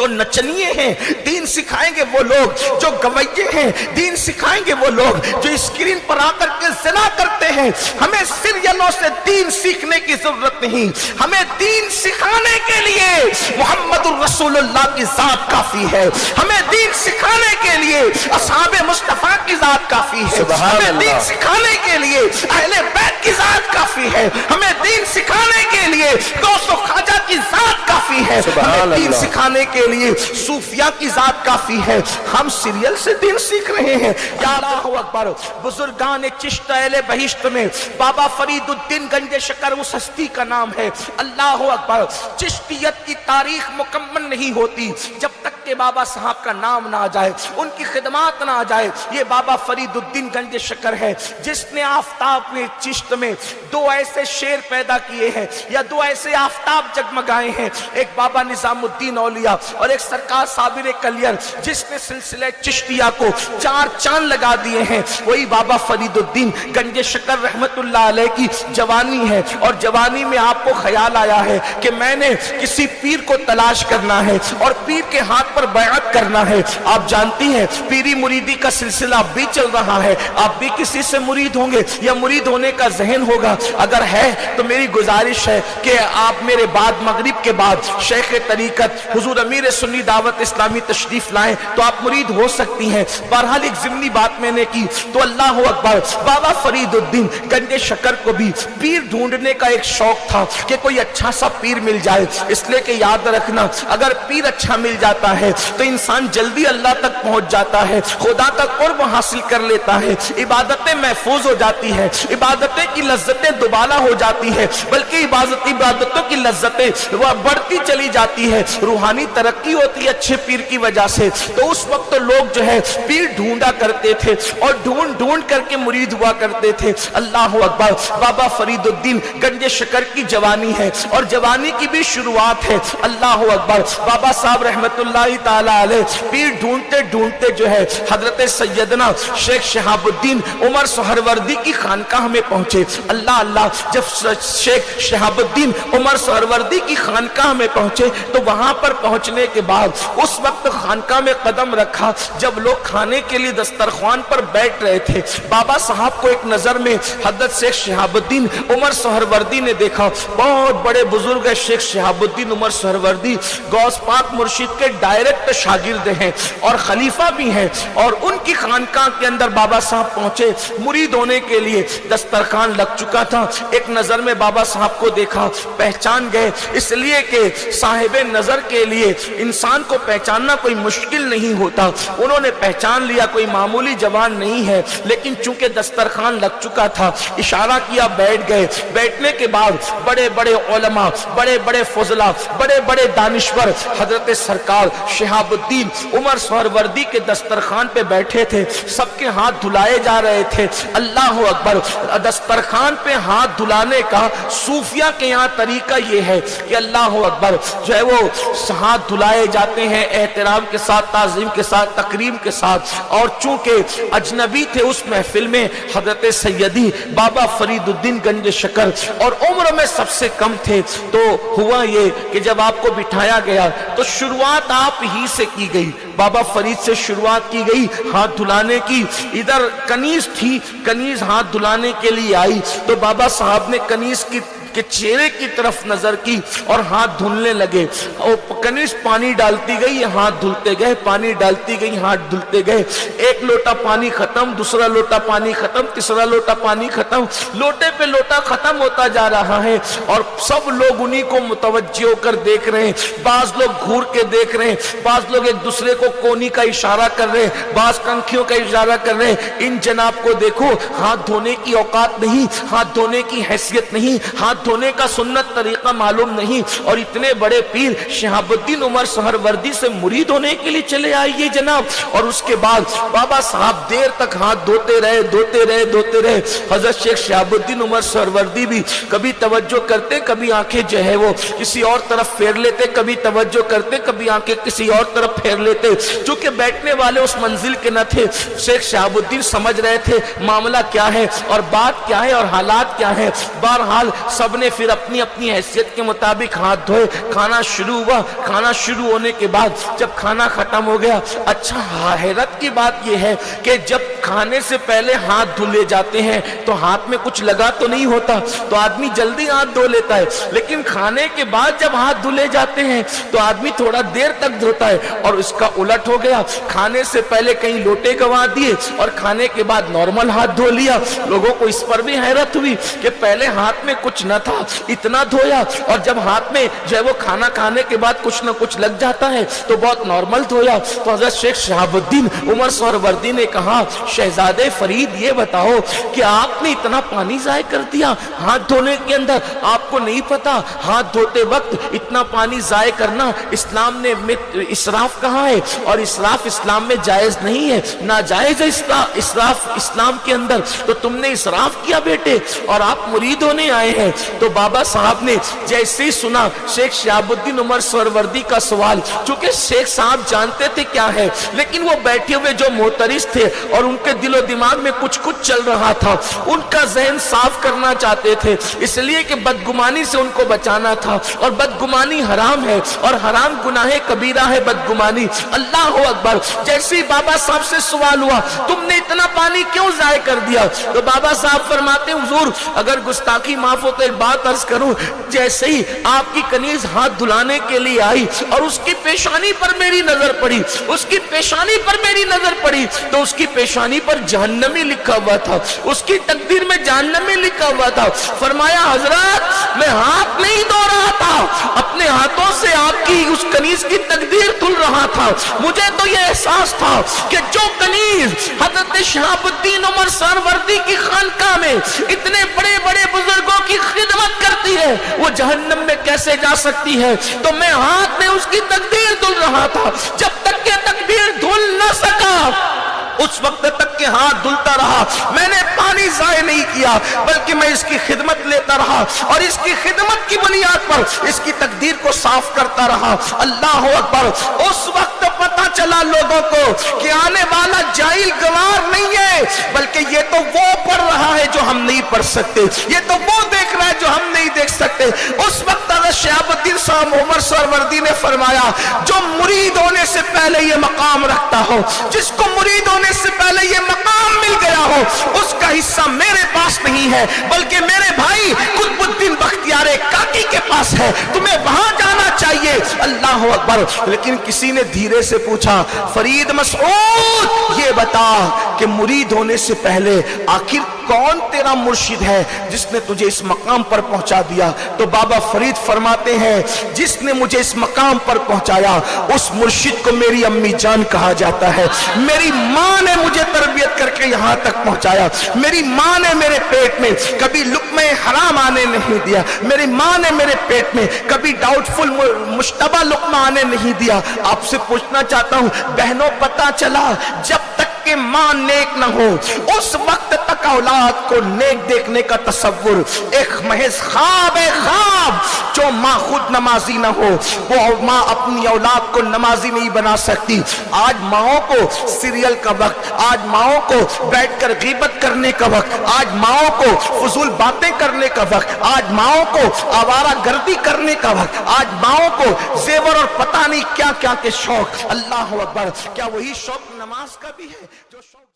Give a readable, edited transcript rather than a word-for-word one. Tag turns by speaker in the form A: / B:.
A: جو نچنیے ہیں دین سکھائیں گے وہ لوگ، جو گویے ہیں دین سکھائیں گے وہ لوگ، جو اسکرین پر آ کر کے زنا کرتے ہیں۔ ہمیں سیریلوں سے دین سیکھنے کی ضرورت نہیں، ہمیں دین سکھانے کے لیے محمد الرسول اللہ کی ذات کافی ہے، ہمیں دین سکھانے کے لیے اصحاب مصطفیٰ کی ذات کافی ہے، ہمیں دین سکھانے کے لیے اہل بیت کی ذات کافی ہے، ہمیں دین سکھانے کے لیے غوث و خواجہ کی ذات کافی ہے، ہمیں دین سکھانے کے لیے صوفیہ کی ذات کافی ہے۔ ہم سیریل سے دین سیکھ رہے ہیں۔ یا اللہ اکبر، بزرگان چشت اہل بہشت میں بابا فرید الدین گنج شکر اس ہستی کا نام ہے۔ اللہ اکبر، چشتیت کی تاریخ مکمل نہیں ہوتی جب تک کہ بابا صاحب کا نام نہ آ جائے، ان کی خدمات نہ آ جائے۔ یہ بابا فرید الدین گنج شکر ہے جس نے آفتاب میں چشت میں دو ایسے شیر پیدا کیے ہیں یا دو ایسے آفتاب جگمگائے ہیں، ایک بابا نظام الدین اولیاء اور ایک سرکار صابر کلیر جس نے سلسلہ چشتیہ کو 4 چاند لگا دیے ہیں۔ وہی بابا فرید الدین گنج شکر رحمت اللہ علیہ کی جوانی ہے، اور جوانی میں آپ کو خیال آیا ہے کہ میں نے کسی پیر کو تلاش کرنا ہے اور پیر کے ہاتھ پر بیعت کرنا ہے۔ آپ جانتی ہیں پیری مریدی کا سلسلہ اب بھی چل رہا ہے، آپ بھی کسی سے مرید ہوں گے یا مرید ہونے کا ذہن ہوگا، اگر ہے تو میری گزارش ہے کہ آپ میرے بعد مغرب کے بعد شیخ طریقت حضور امیر سنی دعوت اسلامی تشریف لائیں تو آپ مرید ہو سکتی ہیں۔ بہرحال ایک ضمنی بات میں نے کی تو اللہ اکبر، بابا فرید الدین گنج شکر کو بھی پیر ڈھونڈنے کا ایک شوق تھا کہ کوئی اچھا سا پیر مل جائے، اس لیے کہ یاد رکھنا اگر پیر اچھا مل جاتا ہے تو انسان جلدی اللہ تک پہنچ جاتا ہے، خدا کا قرب حاصل کر لیتا ہے، عبادتیں محفوظ ہو جاتی ہیں، عبادتیں کی لذتیں دوبالا ہو جاتی ہے، بلکہ عبادتوں کی لذتیں وہ بڑھتی چلی جاتی ہے، روحانی ترقی ہوتی ہے اچھے پیر کی وجہ سے۔ تو اس وقت لوگ جو ہے پیر ڈھونڈا کرتے تھے اور ڈھونڈ کر کے مرید ہوا کرتے تھے۔ اللہ اکبر، بابا فرید الدین گنج شکر کی جوانی ہے اور جوانی کی بھی شروعات ہے۔ اللہ اکبر، بابا صاحب رحمت اللہ تعالی علیہ پیر ڈھونڈتے جو ہے حضرت سیدنا شیخ شہاب الدین عمر سہروردی کی خانقاہ میں پہنچے۔ اللہ، جب شیخ شہاب الدین عمر سہروردی کی خانقاہ میں پہنچے تو وہاں پر پہنچنے کے بعد اس وقت خانقاہ میں قدم رکھا جب لوگ کھانے کے لیے دسترخوان پر بیٹھ رہے تھے۔ بابا صاحب کو ایک نظر میں حضرت شیخ شہاب الدین عمر سہروردی نے دیکھا، بہت بڑے بزرگ ہے شیخ شہاب الدین عمر سہروردی، غوث پاک مرشد کے ڈائریکٹ شاگرد ہیں اور خلیفہ بھی ہیں، اور ان کی خانقاہ کے اندر بابا صاحب پہنچے مرید ہونے کے لیے۔ دسترخوان لگ چکا تھا، ایک نظر میں بابا صاحب کو دیکھا، پہچان گئے، اس لیے کہ صاحب نظر کے لیے انسان کو پہچاننا کوئی مشکل نہیں ہوتا۔ انہوں نے پہچان لیا کوئی معمولی جوان نہیں ہے، لیکن چونکہ دسترخوان لگ چکا تھا اشارہ کیا، بیٹھ گئے۔ بیٹھنے کے بعد بڑے بڑے علماء، بڑے بڑے فضلاء، بڑے بڑے دانشور حضرت سرکار شہاب الدین عمر سہروردی کے دسترخوان پہ بیٹھے تھے، سب کے ہاتھ دھلائے جا رہے تھے۔ اللہ اکبر، دسترخوان پہ ہاتھ دھلانے کا صوفیہ کے یہاں طریقہ یہ ہے کہ اللہ اکبر جو ہے وہ ہاتھ دھلائے جاتے ہیں احترام کے ساتھ، تعظیم کے ساتھ، تکریم کے ساتھ، اور چونکہ اجنبی تھے اس محفل میں حضرت سیدی بابا فرید الدین گنج شکر اور عمر میں سب سے کم تھے، تو ہوا یہ کہ جب آپ کو بٹھایا گیا تو شروعات آپ ہی سے کی گئی، بابا فرید سے شروعات کی گئی ہاتھ دھلانے کی۔ ادھر کنیز تھی، کنیز ہاتھ دھلانے کے لیے آئی تو بابا صاحب نے کنیز کے چہرے کی طرف نظر کی اور ہاتھ دھلنے لگے، اور کنیز پانی ڈالتی گئی، ہاتھ دھلتے گئے، پانی ڈالتی گئی، ہاتھ دھلتے گئے، ایک لوٹا پانی ختم، دوسرا لوٹا پانی ختم، تیسرا لوٹا پانی ختم، لوٹے پہ لوٹا ختم ہوتا جا رہا ہے، اور سب لوگ انہی کو متوجہ ہو کر دیکھ رہے ہیں، بعض لوگ گھور کے دیکھ رہے ہیں، بعض لوگ ایک دوسرے کو کونی کا اشارہ کر رہے ہیں، بعض کنکھیوں کا اشارہ کر رہے ہیں۔ ان جناب کو دیکھو، ہاتھ دھونے کی اوقات نہیں، ہاتھ دھونے کی حیثیت نہیں، ہاتھ دھونے کا سنت طریقہ معلوم نہیں، اور اتنے بڑے پیر شہاب الدین عمر سہروردی سے مرید ہونے کے لیے چلے آئیے جناب۔ اور اس کے بعد بابا صاحب دیر تک ہاتھ دھوتے رہے۔ حضرت شیخ شہاب الدین عمر سہروردی بھی کبھی توجہ کرتے، کبھی آنکھیں جو ہے وہ کسی اور طرف پھیر لیتے، کبھی توجہ کرتے، کبھی آنکھیں کسی اور طرف پھیر لیتے، چونکہ بیٹھنے والے اس منزل کے نہ تھے۔ شیخ شہاب الدین سمجھ رہے تھے معاملہ کیا ہے اور بات کیا ہے اور حالات کیا ہے۔ بہرحال سب سب نے پھر اپنی اپنی حیثیت کے مطابق ہاتھ دھوئے، کھانا شروع ہوا۔ کھانا شروع ہونے کے بعد جب کھانا ختم ہو گیا، اچھا حیرت کی بات یہ ہے کہ جب کھانے سے پہلے ہاتھ دھلے جاتے ہیں تو ہاتھ میں کچھ لگا تو نہیں ہوتا، تو آدمی جلدی ہاتھ دھو لیتا ہے، لیکن کھانے کے بعد جب ہاتھ دھلے جاتے ہیں تو آدمی تھوڑا دیر تک دھوتا ہے، اور اس کا الٹ ہو گیا۔ کھانے سے پہلے کئی لوٹے گوا دیے اور کھانے کے بعد نارمل ہاتھ دھو لیا۔ لوگوں کو اس پر بھی حیرت ہوئی کہ پہلے ہاتھ میں کچھ نہ تھا، اتنا دھویا، اور جب ہاتھ میں جو ہے وہ کھانا کھانے کے بعد کچھ نہ کچھ لگ جاتا ہے تو بہت نارمل دھویا۔ تو حضرت شیخ شہاب الدین عمر سہروردی نے کہا، شہزادے فرید یہ بتاؤ کہ آپ نے اتنا پانی ضائع کر دیا ہاتھ دھونے کے اندر، آپ کو نہیں پتا ہاتھ دھوتے وقت اتنا پانی ضائع کرنا اسلام نے اسراف کہا ہے، اور اسراف اسلام میں جائز نہیں ہے، ناجائز ہے اسراف اسلام کے اندر، تو تم نے اسراف کیا بیٹے، اور آپ مرید ہونے آئے ہیں۔ تو بابا صاحب نے جیسے ہی سنا شیخ شہاب الدین عمر سہروردی کا سوال، چونکہ شیخ صاحب جانتے تھے کیا ہے، لیکن وہ بیٹھے ہوئے جو محترس تھے اور ان کے دل و دماغ میں کچھ چل رہا تھا، ان کا ذہن صاف کرنا چاہتے تھے، اس لیے کہ بدگمانی سے ان کو بچانا تھا، اور بدگمانی حرام ہے، اور حرام گناہ کبیرہ ہے بدگمانی۔ اللہ اکبر۔ جیسے ہی بابا صاحب سے سوال ہوا، تم نے اتنا پانی کیوں ضائع کر دیا، تو بابا صاحب فرماتے ہیں، حضور اگر گستاخی معاف ہو تو ایک بات عرض کروں، جیسے ہی آپ کی کنیز ہاتھ دھلانے کے لیے آئی اور اس کی پیشانی پر میری نظر پڑی، اس کی پیشانی پر میری نظر پڑی، تو اس کی پیشانی پر جہنمی لکھا ہوا تھا، اس کی تقدیر میں جہنمی لکھا ہوا تھا۔ فرمایا حضرت میں ہاتھ نہیں دھو رہا تھا، اپنے ہاتھوں سے آپ کی اس کنیز کی تقدیر دھل رہا تھا۔ مجھے تو یہ احساس تھا کہ جو کنیز حضرت شہاب الدین عمر سہروردی کی خانقاہ میں اتنے بڑے بڑے بزرگوں کی خدمت کرتی ہے وہ جہنم میں کیسے جا سکتی ہے، تو میں ہاتھ میں اس کی تقدیر دھل رہا تھا۔ جب تک کہ تقدیر دھل نہ سکا اس وقت تک کہ ہاتھ دھلتا رہا، میں نے پانی ضائع نہیں کیا، بلکہ میں اس کی خدمت لیتا رہا، اور اس کی خدمت کی بنیاد پر اس کی تقدیر کو صاف کرتا رہا۔ اللہ اکبر۔ اس وقت پتہ چلا لوگوں کو کہ آنے والا جاہل گوار نہیں ہے، بلکہ یہ تو وہ پڑھ رہا ہے جو ہم نہیں پڑھ سکتے، یہ تو وہ دیکھ رہا ہے جو ہم نہیں دیکھ سکتے۔ اس وقت حضرت شہاب الدین صاحب عمر سہروردی نے فرمایا، جو مرید ہونے سے پہلے یہ مقام رکھتا ہو، جس کو مرید ہونے سے پہلے یہ مقام مل گیا ہو، اس کا حصہ میرے پاس نہیں ہے، بلکہ میرے بھائی قطب الدین بختیار کاکی کے پاس ہے، تمہیں وہاں جانا چاہیے۔ اللہ اکبر۔ لیکن کسی نے دھیرے سے پوچھا، فرید مسعود یہ بتا کہ مرید ہونے سے پہلے آخر کون تیرا مرشد ہے جس نے تجھے اس مقام پر پہنچا دیا؟ تو بابا فرید فرماتے ہیں، جس نے مجھے اس مقام پر پہنچایا اس مرشد کو میری امی جان کہا جاتا ہے۔ میری ماں نے مجھے تربیت کر کے یہاں تک پہنچایا، میری ماں نے میرے پیٹ میں کبھی لقمہ حرام آنے نہیں دیا، میری ماں نے میرے پیٹ میں کبھی ڈاؤٹ فل مشتبہ لقمہ آنے نہیں دیا۔ آپ سے پوچھنا چاہتا ہوں بہنوں، پتہ چلا جب تک کہ ماں نیک نہ ہو اس وقت تک اولاد کو نیک دیکھنے کا تصور ایک محض خواب ہے، خواب۔ جو ماں خود نمازی نہ ہو وہ ماں اپنی اولاد کو نمازی نہیں بنا سکتی۔ آج ماؤں کو سیریل کا وقت، آج ماؤں کو بیٹھ کر غیبت کرنے کا وقت، آج ماؤں کو فضول باتیں کرنے کا وقت، آج ماؤں کو آوارہ گردی کرنے کا وقت، آج ماؤں کو زیور اور پتہ نہیں کیا کیا کے شوق۔ اللہ اکبر۔ کیا وہی شوق نماز کا بھی ہے جو شوق